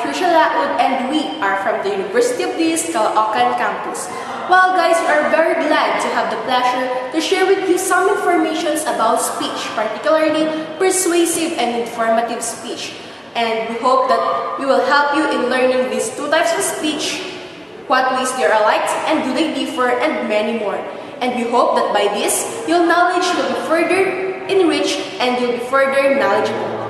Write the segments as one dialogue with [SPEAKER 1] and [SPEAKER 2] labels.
[SPEAKER 1] Trisha Laud and we are from the University of Dis Caloocan campus. Well guys, we are very glad to have the pleasure to share with you some information about speech, particularly persuasive and informative speech. And we hope that we will help you in learning these two types of speech, what ways they are alike and do they differ, and many more. And we hope that by this, your knowledge will be further enriched and you'll be further knowledgeable.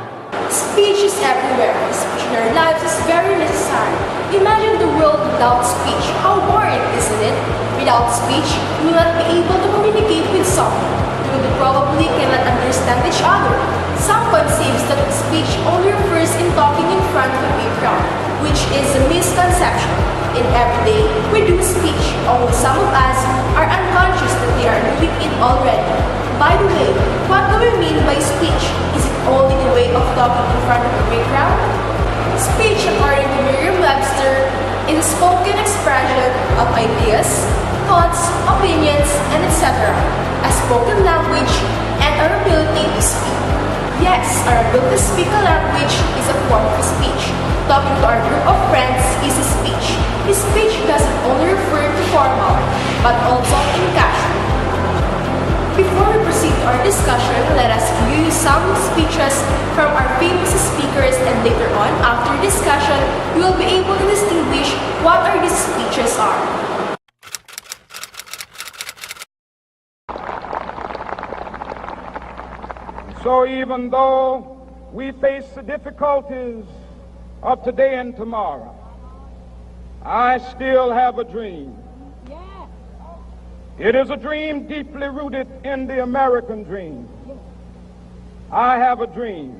[SPEAKER 1] Speech is everywhere. Speech in our lives is very necessary. Imagine the world without speech. How boring, isn't it? Without speech, we will not be able to communicate with someone. We probably cannot understand each other. Some conceives that speech only refers in talking in front of a big crowd, which is a misconception. In every day, we do speech, although some of us are unconscious that they are doing it already. By the way, what do we mean by speech? Is it only the way of talking in front of a big crowd? Speech, according to Merriam-Webster, is a spoken expression of ideas, thoughts, opinions, and etc. A spoken language and our ability to speak. Yes, our ability to speak a language is a form of speech. Talking to our group of friends is a speech. Speech doesn't only refer to formal, but also in casual. Before we proceed to our discussion, let us view some speeches from our famous speakers, and later on, after discussion, you will be able to distinguish what are these speeches are.
[SPEAKER 2] So even though we face the difficulties of today and tomorrow, I still have a dream. It is a dream deeply rooted in the American dream. I have a dream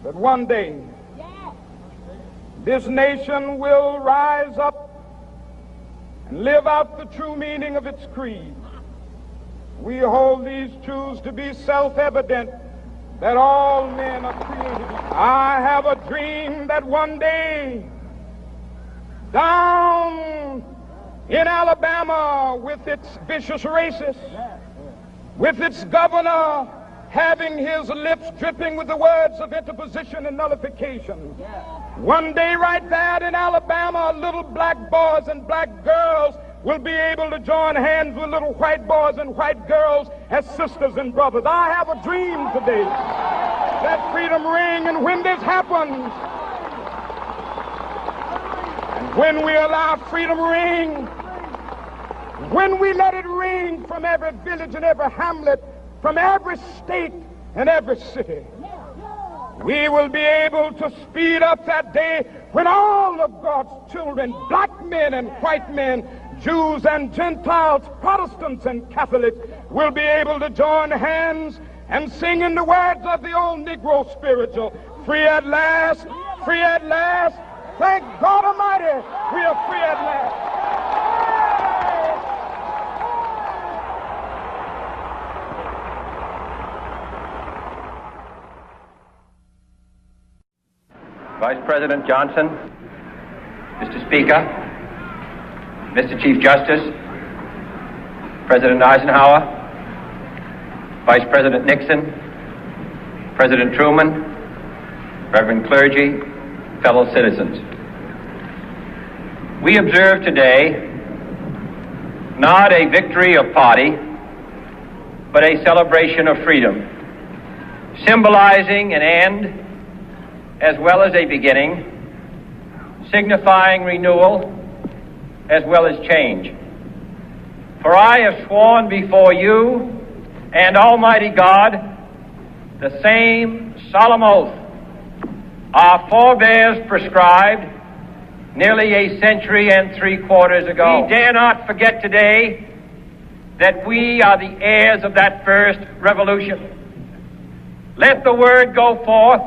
[SPEAKER 2] that one day this nation will rise up and live out the true meaning of its creed. We hold these truths to be self-evident, that all men are created. I have a dream that one day, down in Alabama, with its vicious racists, with its governor having his lips dripping with the words of interposition and nullification, one day right there in Alabama, little black boys and black girls will be able to join hands with little white boys and white girls as sisters and brothers. I have a dream today that freedom ring, and when this happens, and when we allow freedom ring, when we let it ring from every village and every hamlet, from every state and every city, we will be able to speed up that day when all of God's children, black men and white men, Jews and Gentiles, Protestants and Catholics, will be able to join hands and sing in the words of the old Negro spiritual, free at last, free at last. Thank God Almighty, we are free at last.
[SPEAKER 3] Vice President Johnson, Mr. Speaker, Mr. Chief Justice, President Eisenhower, Vice President Nixon, President Truman, Reverend clergy, fellow citizens. We observe today not a victory of party, but a celebration of freedom, symbolizing an end as well as a beginning, signifying renewal as well as change. For I have sworn before you and Almighty God the same solemn oath our forebears prescribed nearly a century and 3/4 ago. We dare not forget today that we are the heirs of that first revolution. Let the word go forth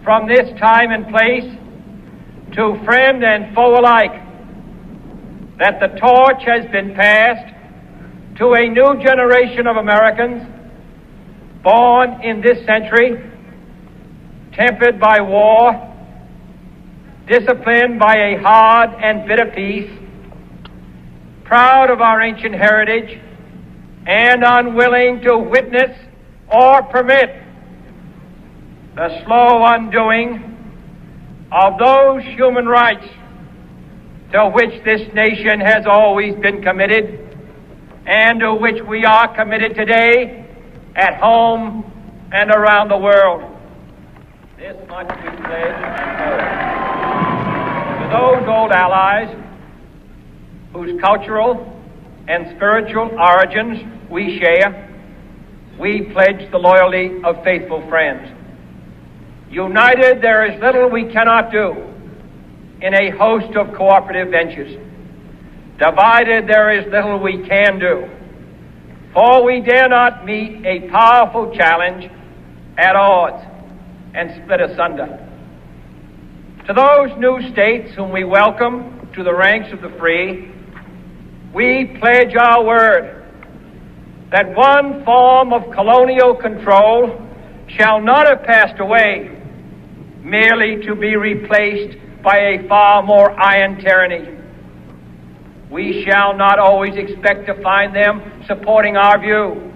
[SPEAKER 3] from this time and place to friend and foe alike that the torch has been passed to a new generation of Americans born in this century, tempered by war, disciplined by a hard and bitter peace, proud of our ancient heritage, and unwilling to witness or permit the slow undoing of those human rights to which this nation has always been committed and to which we are committed today at home and around the world. This much we pledge and more. To those old allies whose cultural and spiritual origins we share, we pledge the loyalty of faithful friends. United, there is little we cannot do in a host of cooperative ventures. Divided, there is little we can do, for we dare not meet a powerful challenge at odds and split asunder. To those new states whom we welcome to the ranks of the free, we pledge our word that one form of colonial control shall not have passed away, merely to be replaced by a far more iron tyranny. We shall not always expect to find them supporting our view,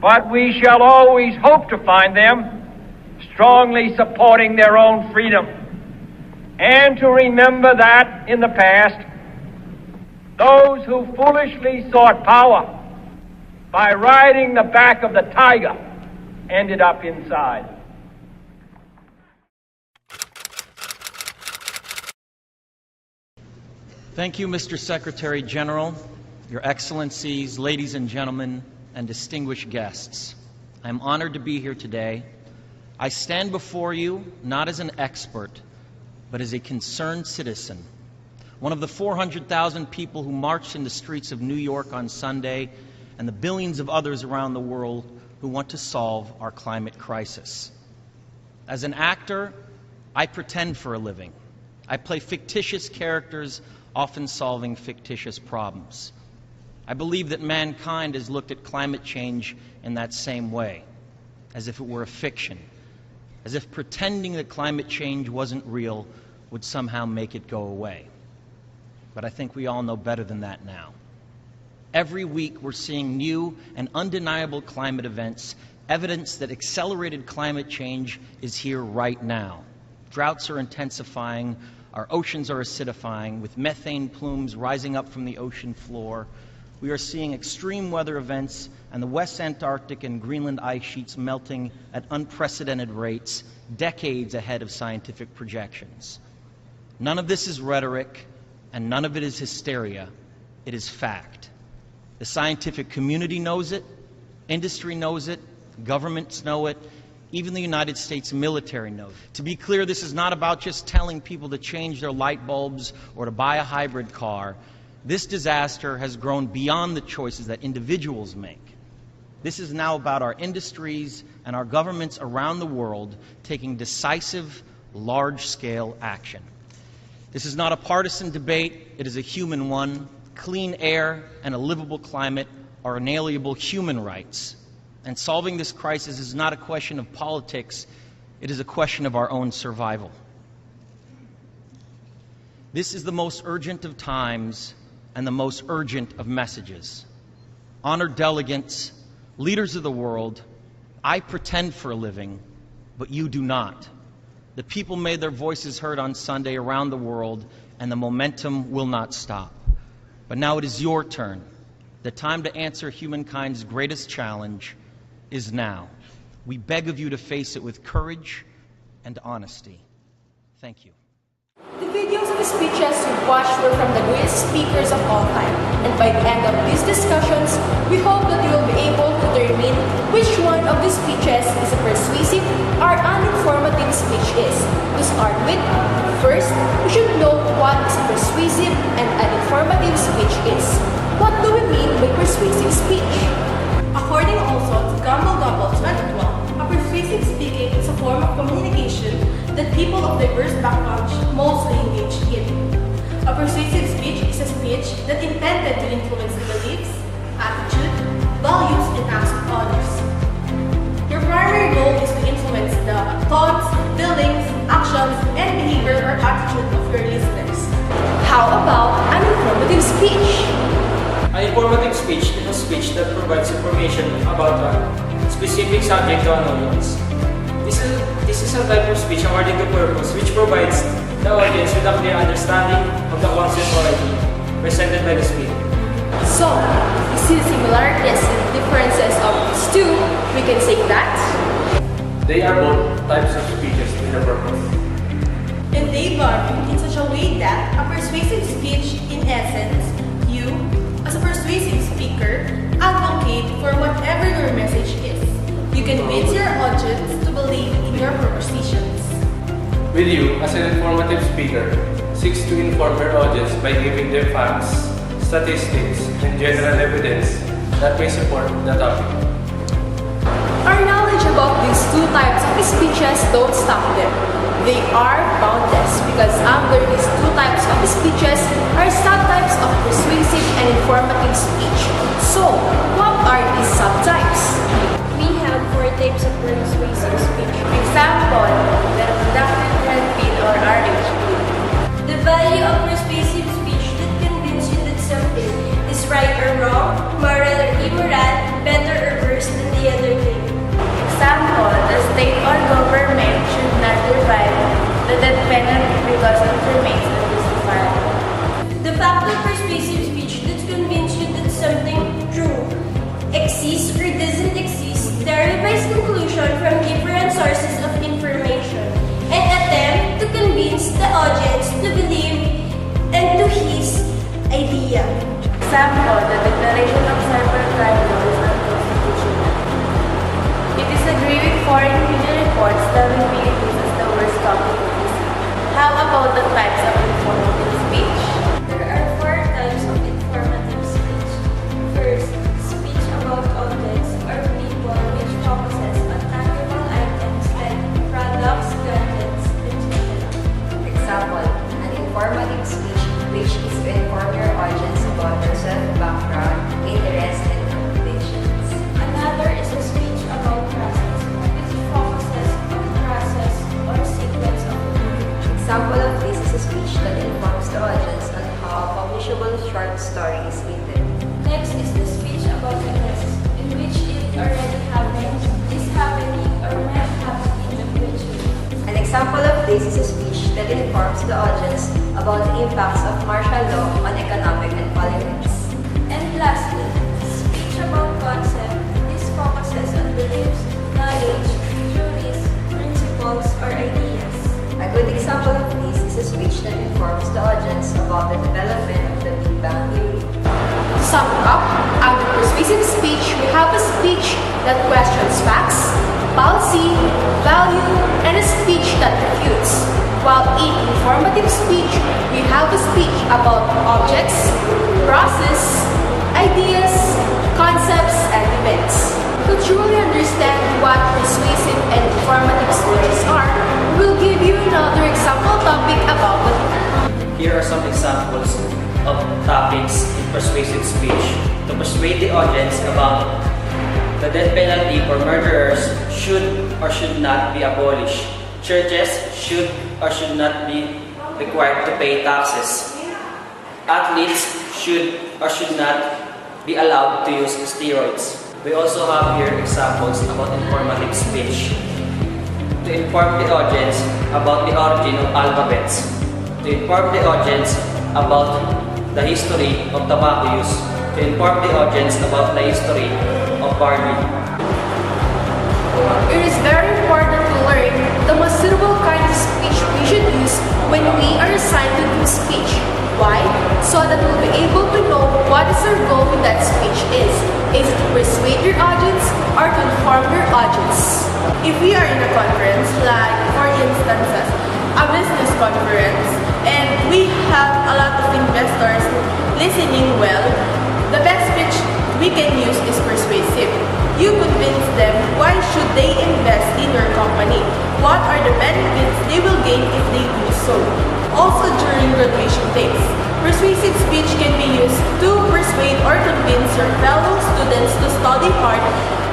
[SPEAKER 3] but we shall always hope to find them strongly supporting their own freedom, and to remember that in the past, those who foolishly sought power by riding the back of the tiger ended up inside.
[SPEAKER 4] Thank you, Mr. Secretary General, Your Excellencies, ladies and gentlemen, and distinguished guests. I am honored to be here today. I stand before you not as an expert, but as a concerned citizen, one of the 400,000 people who marched in the streets of New York on Sunday, and the billions of others around the world who want to solve our climate crisis. As an actor, I pretend for a living. I play fictitious characters, often solving fictitious problems. I believe that mankind has looked at climate change in that same way, as if it were a fiction, as if pretending that climate change wasn't real would somehow make it go away. But I think we all know better than that now. Every week we're seeing new and undeniable climate events, evidence that accelerated climate change is here right now. Droughts are intensifying, our oceans are acidifying, with methane plumes rising up from the ocean floor. We are seeing extreme weather events and the West Antarctic and Greenland ice sheets melting at unprecedented rates, decades ahead of scientific projections. None of this is rhetoric, and none of it is hysteria. It is fact. The scientific community knows it, industry knows it, governments know it, even the United States military knows it. To be clear, this is not about just telling people to change their light bulbs or to buy a hybrid car. This disaster has grown beyond the choices that individuals make. This is now about our industries and our governments around the world taking decisive, large-scale action. This is not a partisan debate, it is a human one. Clean air and a livable climate are inalienable human rights. And solving this crisis is not a question of politics, it is a question of our own survival. This is the most urgent of times and the most urgent of messages. Honored delegates, leaders of the world, I pretend for a living, but you do not. The people made their voices heard on Sunday around the world, and the momentum will not stop. But now it is your turn. The time to answer humankind's greatest challenge is now. We beg of you to face it with courage and honesty. Thank you.
[SPEAKER 1] The videos of the speeches you watched were from the greatest speakers of all time, and by the end of these discussions, we hope that you will be able to determine which one of these speeches is a persuasive or uninformative speech is. To start with, first, we should know what is a persuasive and an informative speech is. What do we mean by persuasive speech? According also to Gamble 2012, a persuasive speaking is a form of communication that people of diverse backgrounds mostly engage in. A persuasive speech is a speech that intended to influence the beliefs, attitude, values, and acts of others. Your primary goal is to influence the thoughts, feelings, actions, and behavior or attitude of your listeners. How about an informative speech?
[SPEAKER 5] An informative speech is a speech that provides information about a specific subject to an audience. This is is a type of speech according to purpose, which provides the audience with a clear understanding of the concept or idea presented by the speaker.
[SPEAKER 1] So, you see the similarities and differences of these two, we can say that
[SPEAKER 6] They are both types of speeches with a purpose.
[SPEAKER 7] And they vary in such a way that a persuasive speech, in essence, you, as a persuasive speaker, advocate for whatever your message is. You convince your audience to believe in your propositions.
[SPEAKER 6] With you, as an informative speaker, seeks to inform your audience by giving them facts, statistics, and general evidence that may support the topic.
[SPEAKER 1] our knowledge about these two types of speeches don't stop them. They are boundless because under these two types of speeches are subtypes of persuasive and informative speech. So, what are these subtypes?
[SPEAKER 8] We have 4 types of persuasive speech.
[SPEAKER 1] Example, the conducted handbill or RH.
[SPEAKER 8] The value of persuasive speech that convinces you that something is right or wrong, moral or immoral, better or worse than the other thing.
[SPEAKER 1] Example, the state or government should not provide the death penalty because it remains unjustifiable.
[SPEAKER 8] The fact of persuasive speech that convinces you that something true exists or doesn't exist derives conclusion from different sources of information and attempt to convince the audience to believe and to his idea.
[SPEAKER 1] Example, the declaration of cybercrime law is unconstitutional. It is agreed with foreign media reports that the Philippines is the worst country to visit. How about the types of informative speech?
[SPEAKER 8] There are 4 types of informative speech. First, speech about objects or people which focuses on tangible items like products, gadgets, etc.
[SPEAKER 9] Example, an informative speech which is to inform your audience about yourself, background, interests, and motivations.
[SPEAKER 8] Another is a speech about process, which focuses on process or sequence of events.
[SPEAKER 9] Example of this is a speech that informs the audience on how a publishable short story is written.
[SPEAKER 8] Next is the speech about events, in which it already happened, is happening, or might happen in the future.
[SPEAKER 9] An example of this is a speech that informs the audience about the impacts of martial law on economic and politics.
[SPEAKER 8] And lastly, speech about concept. This focuses on beliefs, knowledge, theories, principles, or ideas.
[SPEAKER 9] A good example of this is a speech that informs the audience about the development of the Big Bang Theory.
[SPEAKER 1] To sum up, under persuasive speech, we have a speech that questions facts, policy, value, and a speech that refutes. While in informative speech, we have a speech about objects, process, ideas, concepts, and events. To truly understand what persuasive and informative speeches are, we'll give you another example topic about the
[SPEAKER 5] Here are some examples of topics in persuasive speech to persuade the audience about the death penalty for murderers should or should not be abolished. Churches should or should not be required to pay taxes. Athletes should or should not be allowed to use steroids. We also have here examples about informative speech. To inform the audience about the origin of alphabets. To inform the audience about the history of tobacco use. To inform the audience about the history of barley.
[SPEAKER 1] It is very important to learn the most suitable kind of speech we should use when we are assigned to do speech. Why? So that we'll be able to know what is our goal with that speech is. Is it to persuade your audience or to inform your audience? If we are in a conference, like for instance, a business conference, and we have a lot of investors listening well, the best speech we can use is persuasive. You convince them why should they invest in your company. What are the benefits they will gain if they do so. Also during graduation days, persuasive speech can be used to persuade or convince your fellow students to study hard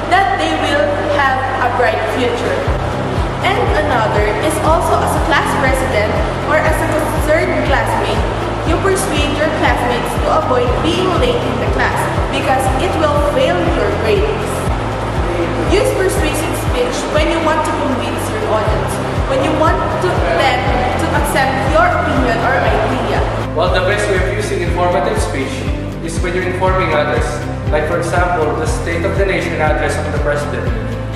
[SPEAKER 1] that they will have a bright future. And another is also as a class president or as a concerned classmate, you persuade your classmates to avoid being late in the class because it will fail your grades. Use persuasive speech when you want to convince your audience.
[SPEAKER 7] when you want them to accept your opinion or idea.
[SPEAKER 6] Well, the best way of using informative speech is when you're informing others. Like for example, the State of the Nation address of the President.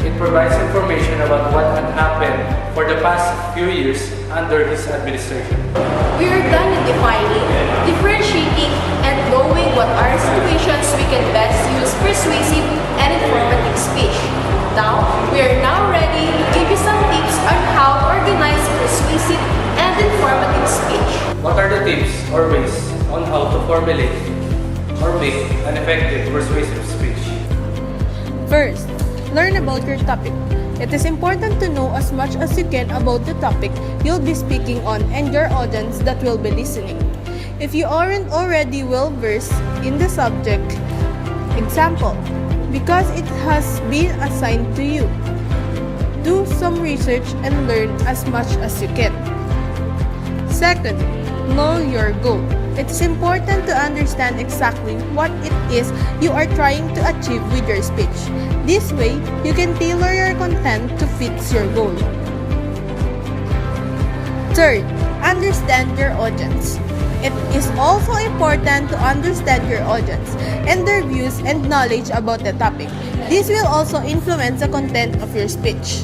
[SPEAKER 6] It provides information about what had happened for the past few years under his administration.
[SPEAKER 1] We are done in defining, differentiating, and knowing what are situations we can best use persuasive and informative speech. Now, we are now ready to give you some tips on how to organize persuasive and informative speech.
[SPEAKER 6] What are the tips or ways on how to formulate or make an effective persuasive speech?
[SPEAKER 7] First, learn about your topic. It is important to know as much as you can about the topic you'll be speaking on and your audience that will be listening. If you aren't already well versed in the subject, example, because it has been assigned to you, do some research and learn as much as you can. Second, know your goal. It is important to understand exactly what it is you are trying to achieve with your speech. This way, you can tailor your content to fit your goal. Third, understand your audience. It is also important to understand your audience and their views and knowledge about the topic. This will also influence the content of your speech.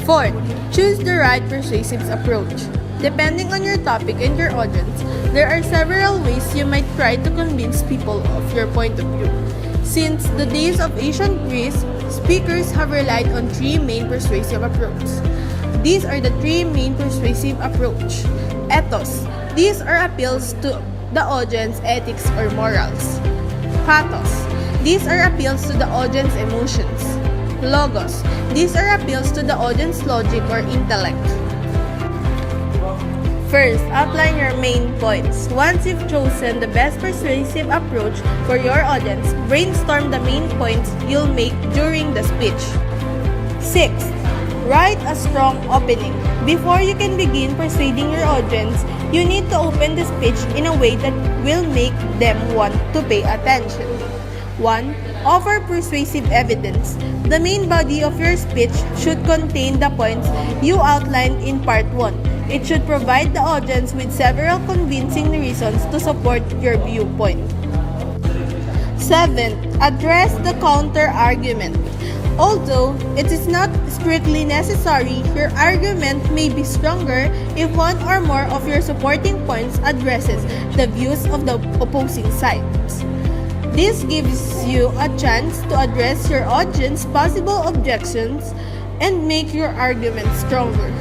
[SPEAKER 7] Fourth, choose the right persuasive approach. Depending on your topic and your audience, there are several ways you might try to convince people of your point of view. Since the days of ancient Greece, speakers have relied on three main persuasive approaches. These are the three main persuasive approach. Ethos. These are appeals to the audience ethics or morals. Pathos. These are appeals to the audience emotions. Logos. These are appeals to the audience logic or intellect. First, outline your main points. Once you've chosen the best persuasive approach for your audience, brainstorm the main points you'll make during the speech. 6. Write a strong opening. Before you can begin persuading your audience, you need to open the speech in a way that will make them want to pay attention. 1. Offer persuasive evidence. The main body of your speech should contain the points you outlined in part 1. It should provide the audience with several convincing reasons to support your viewpoint. 7. Address the counter-argument. Although it is not strictly necessary, your argument may be stronger if one or more of your supporting points addresses the views of the opposing sides. This gives you a chance to address your audience's possible objections and make your argument stronger.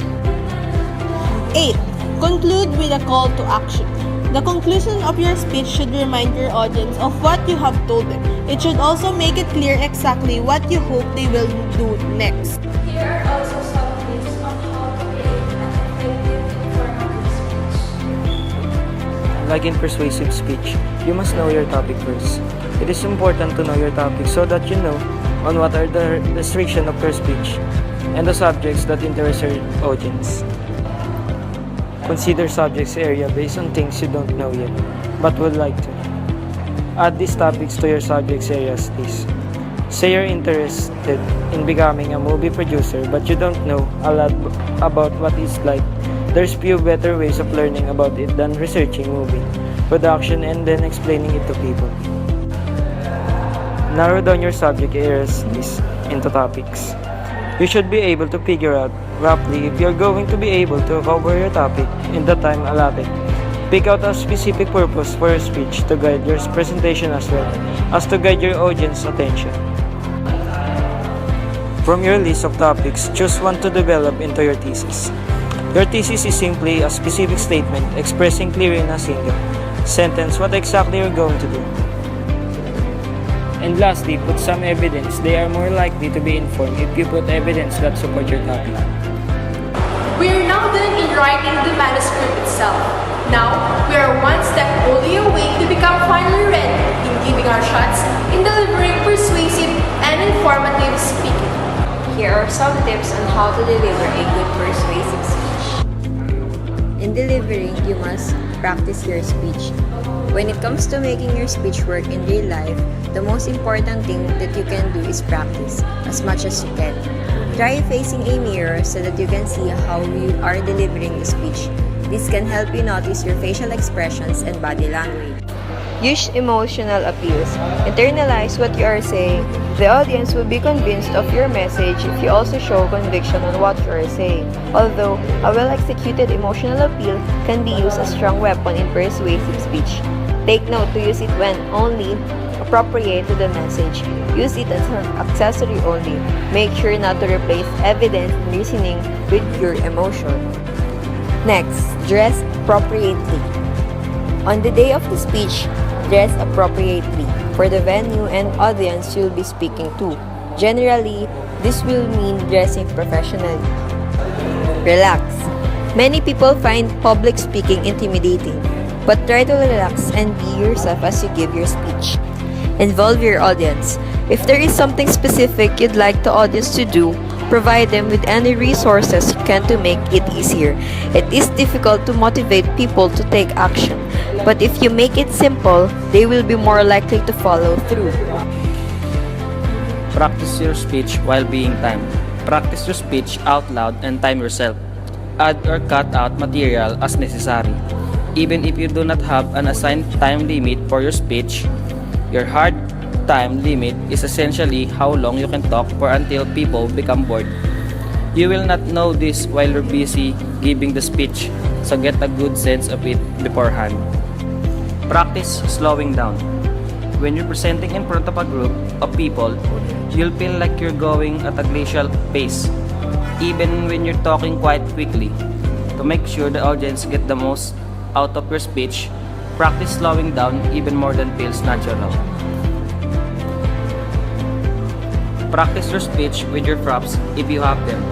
[SPEAKER 7] 8. Conclude with a call to action. The conclusion of your speech should remind your audience of what you have told them. It should also make it clear exactly what you hope they will do next.
[SPEAKER 8] Here are also some tips on how to create an effective informative speech.
[SPEAKER 10] Like in persuasive speech, you must know your topic first. It is important to know your topic so that you know on what are the restrictions of your speech and the subjects that interest your audience. Consider subjects area based on things you don't know yet, but would like to. Add these topics to your subjects areas list. Say you're interested in becoming a movie producer, but you don't know a lot about what it's like. There's few better ways of learning about it than researching movie production and then explaining it to people. Narrow down your subject areas list into topics. You should be able to figure out roughly if you're going to be able to cover your topic in the time allotted. Pick out a specific purpose for your speech to guide your presentation as well as to guide your audience attention. From your list of topics, choose one to develop into your thesis. Your thesis is simply a specific statement expressing clearly in a single sentence what exactly you're going to do. And lastly, put some evidence. They are more likely to be informed if you put evidence that support your topic.
[SPEAKER 1] We are now done in writing the manuscript itself. Now, we are one step only away to become finally ready in giving our shots in delivering persuasive and informative speaking.
[SPEAKER 9] Here are some tips on how to deliver a good persuasive speech. In delivering, you must practice your speech. When it comes to making your speech work in real life, the most important thing that you can do is practice as much as you can. Try facing a mirror so that you can see how you are delivering the speech. This can help you notice your facial expressions and body language. Use emotional appeals. Internalize what you are saying. The audience will be convinced of your message if you also show conviction on what you are saying. Although, a well-executed emotional appeal can be used as a strong weapon in persuasive speech. Take note to use it when only appropriate to the message. Use it as an accessory only. Make sure not to replace evidence and reasoning with your emotion. Next, dress appropriately. On the day of the speech, dress appropriately for the venue and audience you'll be speaking to. Generally, this will mean dressing professionally. Relax. Many people find public speaking intimidating, but try to relax and be yourself as you give your speech. Involve your audience. If there is something specific you'd like the audience to do, provide them with any resources you can to make it easier. It is difficult to motivate people to take action, but if you make it simple, they will be more likely to follow through.
[SPEAKER 5] Practice your speech while being timed. Practice your speech out loud and time yourself. Add or cut out material as necessary. Even if you do not have an assigned time limit for your speech, your hard time limit is essentially how long you can talk for until people become bored. You will not know this while you're busy giving the speech, so get a good sense of it beforehand. Practice slowing down. When you're presenting in front of a group of people, you'll feel like you're going at a glacial pace, even when you're talking quite quickly. To make sure the audience get the most out of your speech, practice slowing down even more than feels natural. Practice your speech with your props if you have them.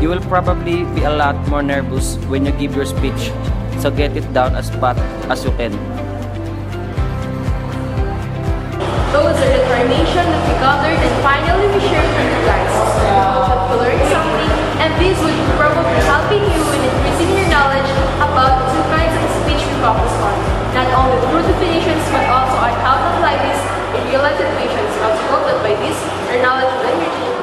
[SPEAKER 5] You will probably be a lot more nervous when you give your speech, so get it down as pat as you can.
[SPEAKER 1] Those are the information that we gathered and finally we shared with you guys. We hope that you learned something, and this would be probably helping you in increasing your knowledge about the two kinds of speech we focus on. Not only through definitions, but also on how to apply this in real-life situations. I hope that by this, our knowledge will enrich you.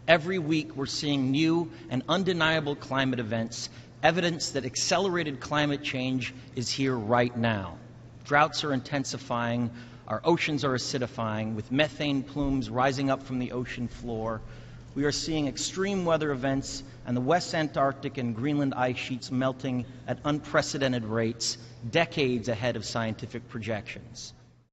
[SPEAKER 4] Every week, we're seeing new and undeniable climate events, evidence that accelerated climate change is here right now. Droughts are intensifying, our oceans are acidifying, with methane plumes rising up from the ocean floor. We are seeing extreme weather events and the West Antarctic and Greenland ice sheets melting at unprecedented rates, decades ahead of scientific projections.